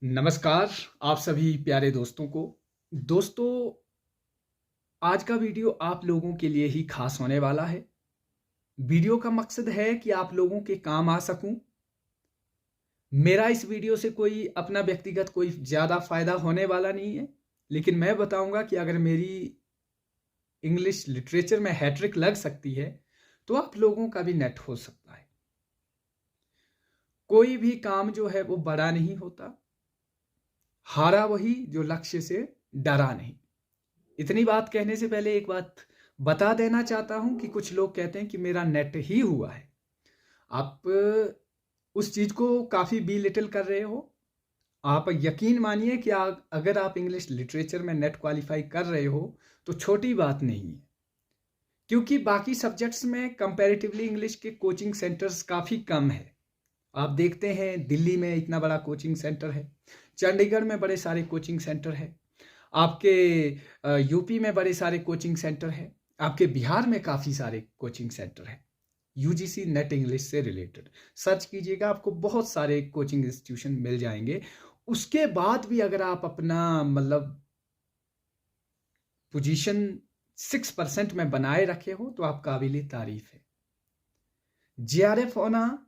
नमस्कार आप सभी प्यारे दोस्तों को। दोस्तों, आज का वीडियो आप लोगों के लिए ही खास होने वाला है। वीडियो का मकसद है कि आप लोगों के काम आ सकूं। मेरा इस वीडियो से कोई अपना व्यक्तिगत कोई ज़्यादा फ़ायदा होने वाला नहीं है, लेकिन मैं बताऊंगा कि अगर मेरी इंग्लिश लिटरेचर में हैट्रिक लग सकती है तो आप लोगों का भी नेट हो सकता है। कोई भी काम जो है वो बड़ा नहीं होता, हारा वही जो लक्ष्य से डरा नहीं। इतनी बात कहने से पहले एक बात बता देना चाहता हूं कि कुछ लोग कहते हैं कि मेरा नेट ही हुआ है। आप उस चीज को काफी बी लिटिल कर रहे हो। आप यकीन मानिए कि अगर आप इंग्लिश लिटरेचर में नेट क्वालिफाई कर रहे हो तो छोटी बात नहीं है, क्योंकि बाकी सब्जेक्ट्स में कंपैरेटिवली इंग्लिश के कोचिंग सेंटर्स काफ़ी कम है। आप देखते हैं दिल्ली में इतना बड़ा कोचिंग सेंटर है, चंडीगढ़ में बड़े सारे कोचिंग सेंटर है, आपके यूपी में बड़े सारे कोचिंग सेंटर है, आपके बिहार में काफ़ी सारे कोचिंग सेंटर है। यूजीसी नेट इंग्लिश से रिलेटेड सर्च कीजिएगा, आपको बहुत सारे कोचिंग इंस्टीट्यूशन मिल जाएंगे। उसके बाद भी अगर आप अपना मतलब पोजीशन 6% में बनाए रखे हो तो आप काबिल तारीफ है। जेआरएफ होना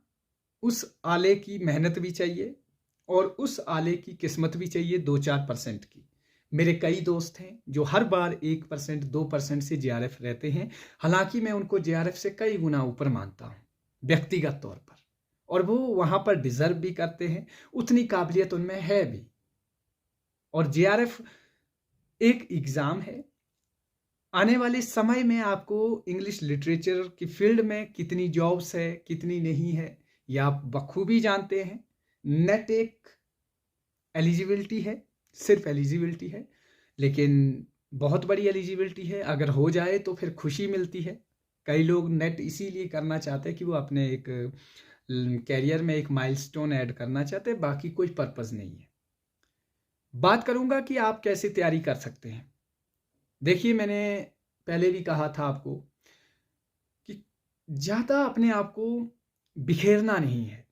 उस आले की मेहनत भी चाहिए और उस आले की किस्मत भी चाहिए 2-4% की। मेरे कई दोस्त हैं जो हर बार 1% 2% से जेआरएफ रहते हैं, हालांकि मैं उनको जेआरएफ से कई गुना ऊपर मानता हूं व्यक्तिगत तौर पर, और वो वहां पर डिजर्व भी करते हैं, उतनी काबिलियत उनमें है भी। और जेआरएफ एक एग्जाम है। आने वाले समय में आपको इंग्लिश लिटरेचर की फील्ड में कितनी जॉब्स है कितनी नहीं है ये आप बखूबी जानते हैं। नेट एक एलिजिबिलिटी है, सिर्फ एलिजिबिलिटी है, लेकिन बहुत बड़ी एलिजिबिलिटी है। अगर हो जाए तो फिर खुशी मिलती है। कई लोग नेट इसीलिए करना चाहते हैं कि वो अपने एक कैरियर में एक माइलस्टोन ऐड करना चाहते हैं, बाकी कोई पर्पस नहीं है। बात करूंगा कि आप कैसे तैयारी कर सकते हैं। देखिए, मैंने पहले भी कहा था आपको कि ज़्यादा अपने आप को बिखेरना नहीं है।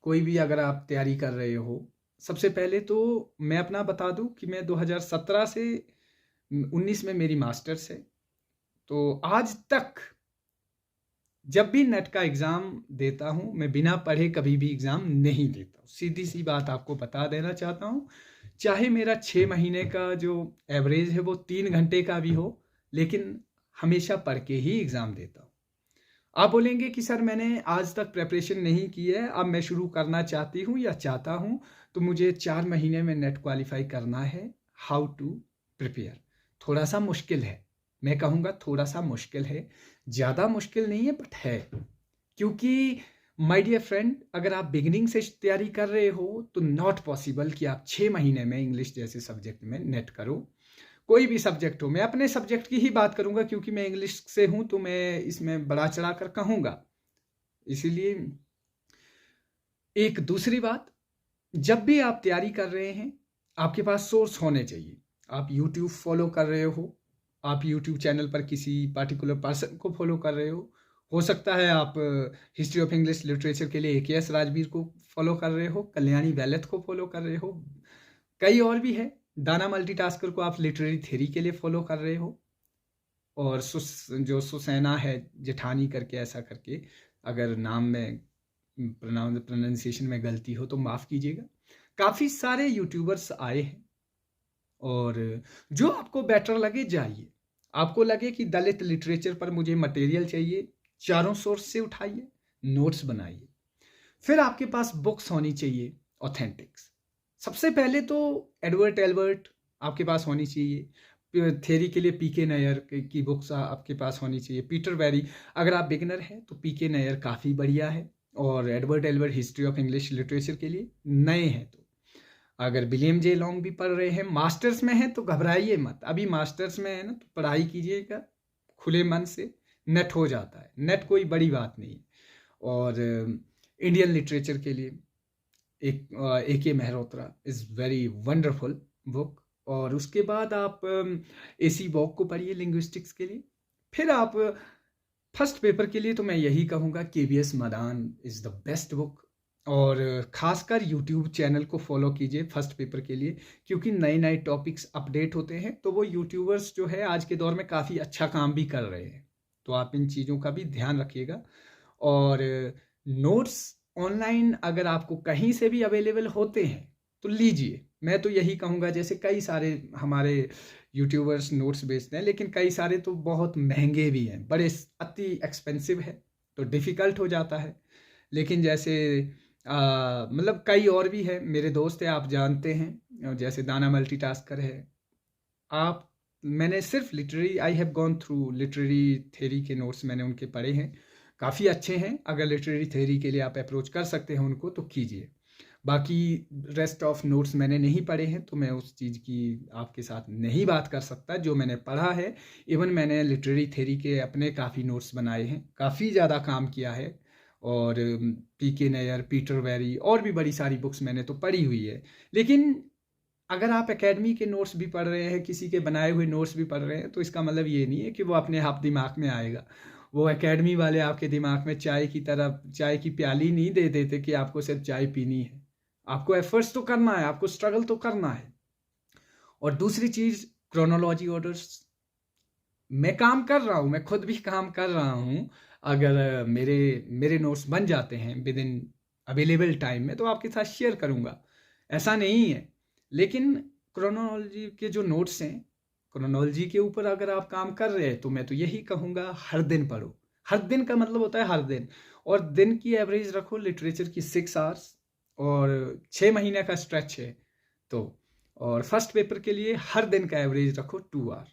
कोई भी अगर आप तैयारी कर रहे हो, सबसे पहले तो मैं अपना बता दूं कि मैं 2017 से 19 में मेरी मास्टर्स है, तो आज तक जब भी नेट का एग्ज़ाम देता हूं मैं बिना पढ़े कभी भी एग्ज़ाम नहीं देता हूं। सीधी सी बात आपको बता देना चाहता हूं। चाहे मेरा 6 महीने का जो एवरेज है वो 3 घंटे का भी हो, लेकिन हमेशा पढ़ के ही एग्ज़ाम देता हूं। आप बोलेंगे कि सर मैंने आज तक प्रिपरेशन नहीं की है, अब मैं शुरू करना चाहती हूँ या चाहता हूँ, तो मुझे 4 महीने में नेट क्वालिफाई करना है। How to prepare? थोड़ा सा मुश्किल है, मैं कहूँगा थोड़ा सा मुश्किल है, ज़्यादा मुश्किल नहीं है बट है। क्योंकि माय डियर फ्रेंड, अगर आप बिगिनिंग से तैयारी कर रहे हो तो नॉट पॉसिबल कि आप 6 महीने में इंग्लिश जैसे सब्जेक्ट में नेट करो। कोई भी सब्जेक्ट हो, मैं अपने सब्जेक्ट की ही बात करूंगा क्योंकि मैं इंग्लिश से हूं तो मैं इसमें बड़ा चढ़ा कर कहूंगा। इसीलिए एक दूसरी बात, जब भी आप तैयारी कर रहे हैं आपके पास सोर्स होने चाहिए। आप यूट्यूब फॉलो कर रहे हो, आप यूट्यूब चैनल पर किसी पर्टिकुलर पर्सन को फॉलो कर रहे हो सकता है आप हिस्ट्री ऑफ इंग्लिश लिटरेचर के लिए AKS राजवीर को फॉलो कर रहे हो, कल्याणी वैलथ को फॉलो कर रहे हो, कई और भी है। दाना मल्टीटास्कर को आप लिटरेरी थ्योरी के लिए फॉलो कर रहे हो, और जो सुसैना है जेठानी करके ऐसा करके, अगर नाम में प्रोनाउंसिएशन में गलती हो तो माफ़ कीजिएगा। काफ़ी सारे यूट्यूबर्स आए हैं, और जो आपको बेटर लगे जाइए। आपको लगे कि दलित लिटरेचर पर मुझे मटेरियल चाहिए, चारों सोर्स से उठाइए, नोट्स बनाइए। फिर आपके पास बुक्स होनी चाहिए ऑथेंटिक्स। सबसे पहले तो एडवर्ड एल्बर्ट आपके पास होनी चाहिए। थ्योरी के लिए पीके नैयर की बुक्स आपके पास होनी चाहिए। पीटर वेरी, अगर आप बिगिनर हैं तो पीके नैयर काफ़ी बढ़िया है, और Edward Albert history of English literature के लिए। नए हैं तो अगर विलियम जे लॉन्ग भी पढ़ रहे हैं, मास्टर्स में हैं तो घबराइए मत, अभी मास्टर्स में है ना तो पढ़ाई कीजिएगा खुले मन से, नेट हो जाता है, नेट कोई बड़ी बात नहीं है। और इंडियन लिटरेचर के लिए एक AK Mehrotra is very wonderful book. और उसके बाद आप AC वॉक को पढ़िए लिंग्विस्टिक्स के लिए। फिर आप फर्स्ट पेपर के लिए तो मैं यही कहूँगा KVS Madan is the best book. और ख़ासकर यूट्यूब चैनल को फॉलो कीजिए फर्स्ट पेपर के लिए, क्योंकि नए नए टॉपिक्स अपडेट होते हैं। तो वो यूट्यूबर्स जो है आज के दौर में काफ़ी अच्छा काम भी कर रहे हैं, तो आप इन चीज़ों का भी ध्यान रखिएगा। और नोट्स ऑनलाइन अगर आपको कहीं से भी अवेलेबल होते हैं तो लीजिए। मैं तो यही कहूँगा, जैसे कई सारे हमारे यूट्यूबर्स नोट्स बेचते हैं, लेकिन कई सारे तो बहुत महंगे भी हैं, बड़े अति एक्सपेंसिव है, तो डिफ़िकल्ट हो जाता है। लेकिन जैसे मतलब कई और भी है, मेरे दोस्त हैं आप जानते हैं, जैसे दाना मल्टीटास्कर है। आप मैंने सिर्फ literary I have gone through literary theory के नोट्स मैंने उनके पढ़े हैं, काफ़ी अच्छे हैं। अगर लिटरेरी थ्योरी के लिए आप अप्रोच कर सकते हैं उनको तो कीजिए। बाकी रेस्ट ऑफ नोट्स मैंने नहीं पढ़े हैं, तो मैं उस चीज़ की आपके साथ नहीं बात कर सकता। जो मैंने पढ़ा है, इवन मैंने लिटरेरी थ्योरी के अपने काफ़ी नोट्स बनाए हैं, काफ़ी ज़्यादा काम किया है। और पीके नैयर, पीटर वेरी और भी बड़ी सारी बुक्स मैंने तो पढ़ी हुई है। लेकिन अगर आप एकेडमी के नोट्स भी पढ़ रहे हैं, किसी के बनाए हुए नोट्स भी पढ़ रहे हैं, तो इसका मतलब ये नहीं है कि वो अपने आप दिमाग में आएगा। वो एकेडमी वाले आपके दिमाग में चाय की तरह चाय की प्याली नहीं दे देते कि आपको सिर्फ चाय पीनी है। आपको एफर्ट्स तो करना है, आपको स्ट्रगल तो करना है। और दूसरी चीज़, क्रोनोलॉजी ऑर्डर्स मैं काम कर रहा हूँ, मैं खुद भी काम कर रहा हूँ। अगर मेरे मेरे नोट्स बन जाते हैं विद इन अवेलेबल टाइम में तो आपके साथ शेयर करूँगा, ऐसा नहीं है। लेकिन क्रोनोलॉजी के जो नोट्स हैं, क्रोनोलॉजी के ऊपर अगर आप काम कर रहे हैं तो मैं तो यही कहूँगा, हर दिन पढ़ो। हर दिन का मतलब होता है हर दिन, और दिन की एवरेज रखो लिटरेचर की 6 आवर्स, और 6 महीने का स्ट्रेच है तो। और फर्स्ट पेपर के लिए हर दिन का एवरेज रखो 2 आवर।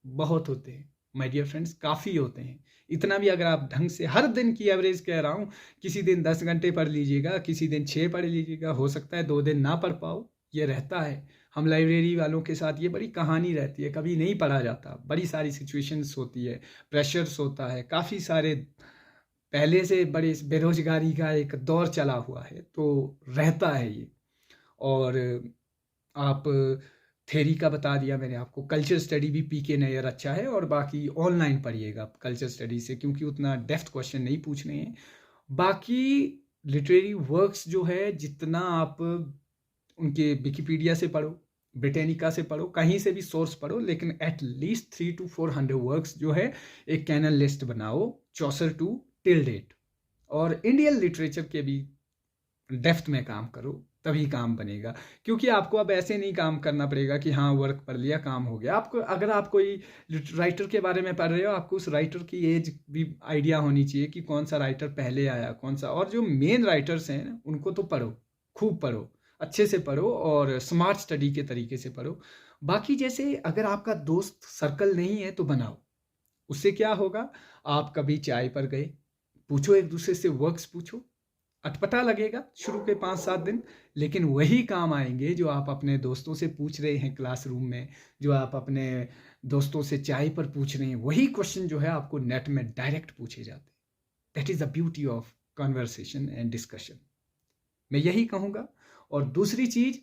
बहुत होते हैं माय डियर फ्रेंड्स, काफ़ी होते हैं। इतना भी अगर आप ढंग से हर दिन की एवरेज कह रहा हूँ, किसी दिन 10 घंटे पढ़ लीजिएगा, किसी दिन 6 पढ़ लीजिएगा, हो सकता है 2 दिन ना पढ़ पाओ, ये रहता है। हम लाइब्रेरी वालों के साथ ये बड़ी कहानी रहती है, कभी नहीं पढ़ा जाता, बड़ी सारी सिचुएशंस होती है, प्रेशर्स होता है, काफ़ी सारे पहले से बड़े बेरोजगारी का एक दौर चला हुआ है, तो रहता है ये। और आप थ्योरी का बता दिया मैंने आपको, कल्चर स्टडी भी पीके नैयर अच्छा है, और बाकी ऑनलाइन पढ़िएगा आप कल्चर स्टडी से, क्योंकि उतना डेप्थ क्वेश्चन नहीं पूछने हैं। बाकी लिटरेरी वर्क्स जो है, जितना आप उनके विकिपीडिया से पढ़ो, ब्रिटेनिका से पढ़ो, कहीं से भी सोर्स पढ़ो, लेकिन एट लीस्ट 300 to 400 वर्क्स जो है एक कैनन लिस्ट बनाओ, चौसर टू टिल डेट। और इंडियन लिटरेचर के भी डेप्थ में काम करो, तभी काम बनेगा। क्योंकि आपको अब ऐसे नहीं काम करना पड़ेगा कि हाँ वर्क पढ़ लिया काम हो गया। आपको अगर आप कोई राइटर के बारे में पढ़ रहे हो, आपको उस राइटर की एज भी आइडिया होनी चाहिए कि कौन सा राइटर पहले आया, कौन सा। और जो मेन राइटर्स हैं उनको तो पढ़ो, खूब पढ़ो, अच्छे से पढ़ो, और स्मार्ट स्टडी के तरीके से पढ़ो। बाकी जैसे अगर आपका दोस्त सर्कल नहीं है तो बनाओ, उससे क्या होगा, आप कभी चाय पर गए, पूछो एक दूसरे से, वर्क्स पूछो, अटपटा लगेगा शुरू के 5-7 दिन, लेकिन वही काम आएंगे जो आप अपने दोस्तों से पूछ रहे हैं क्लासरूम में, जो आप अपने दोस्तों से चाय पर पूछ रहे हैं, वही क्वेश्चन जो है आपको नेट में डायरेक्ट पूछे जाते हैं। That is the beauty of conversation and discussion, मैं यही कहूँगा। और दूसरी चीज़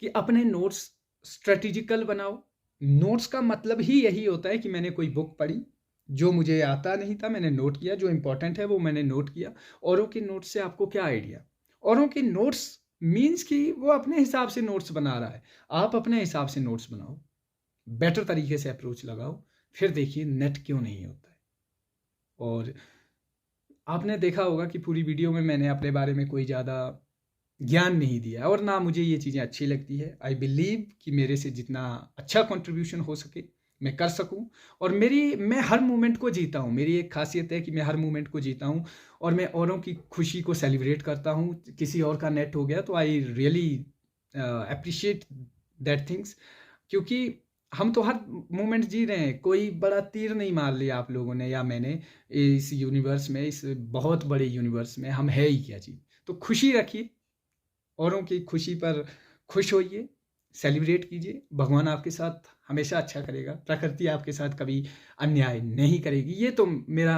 कि अपने नोट्स स्ट्रेटेजिकल बनाओ। नोट्स का मतलब ही यही होता है कि मैंने कोई बुक पढ़ी, जो मुझे आता नहीं था मैंने नोट किया, जो इंपॉर्टेंट है वो मैंने नोट किया। औरों के नोट्स से आपको क्या आइडिया, औरों के नोट्स मीन्स कि वो अपने हिसाब से नोट्स बना रहा है, आप अपने हिसाब से नोट्स बनाओ, बेटर तरीके से अप्रोच लगाओ, फिर देखिए नेट क्यों नहीं होता है। और आपने देखा होगा कि पूरी वीडियो में मैंने अपने बारे में कोई ज़्यादा ज्ञान नहीं दिया, और ना मुझे ये चीज़ें अच्छी लगती है। आई बिलीव कि मेरे से जितना अच्छा कंट्रीब्यूशन हो सके मैं कर सकूं, और मैं हर मोमेंट को जीता हूं। मेरी एक खासियत है कि मैं हर मोमेंट को जीता हूं, और मैं औरों की खुशी को सेलिब्रेट करता हूं। किसी और का नेट हो गया तो I really appreciate that things, क्योंकि हम तो हर मोमेंट जी रहे हैं। कोई बड़ा तीर नहीं मार लिया आप लोगों ने या मैंने इस यूनिवर्स में, इस बहुत बड़े यूनिवर्स में हम है ही क्या चीज़। तो खुशी रखिए, औरों की खुशी पर खुश होइए, सेलिब्रेट कीजिए। भगवान आपके साथ हमेशा अच्छा करेगा, प्रकृति आपके साथ कभी अन्याय नहीं करेगी। ये तो मेरा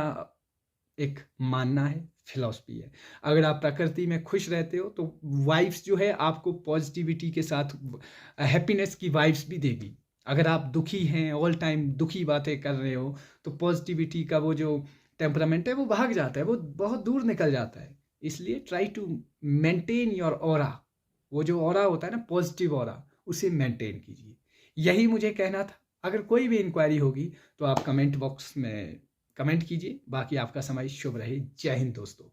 एक मानना है, फिलॉसफी है। अगर आप प्रकृति में खुश रहते हो तो वाइब्स जो है आपको पॉजिटिविटी के साथ हैप्पीनेस की वाइब्स भी देगी। अगर आप दुखी हैं, ऑल टाइम दुखी बातें कर रहे हो, तो पॉजिटिविटी का वो जो टेम्परामेंट है वो भाग जाता है, वो बहुत दूर निकल जाता है। इसलिए try to maintain your aura, वो जो ऑरा होता है ना, पॉजिटिव ऑरा, उसे मेंटेन कीजिए। यही मुझे कहना था। अगर कोई भी इंक्वायरी होगी तो आप कमेंट बॉक्स में कमेंट कीजिए। बाकी आपका समय शुभ रहे। जय हिंद दोस्तों।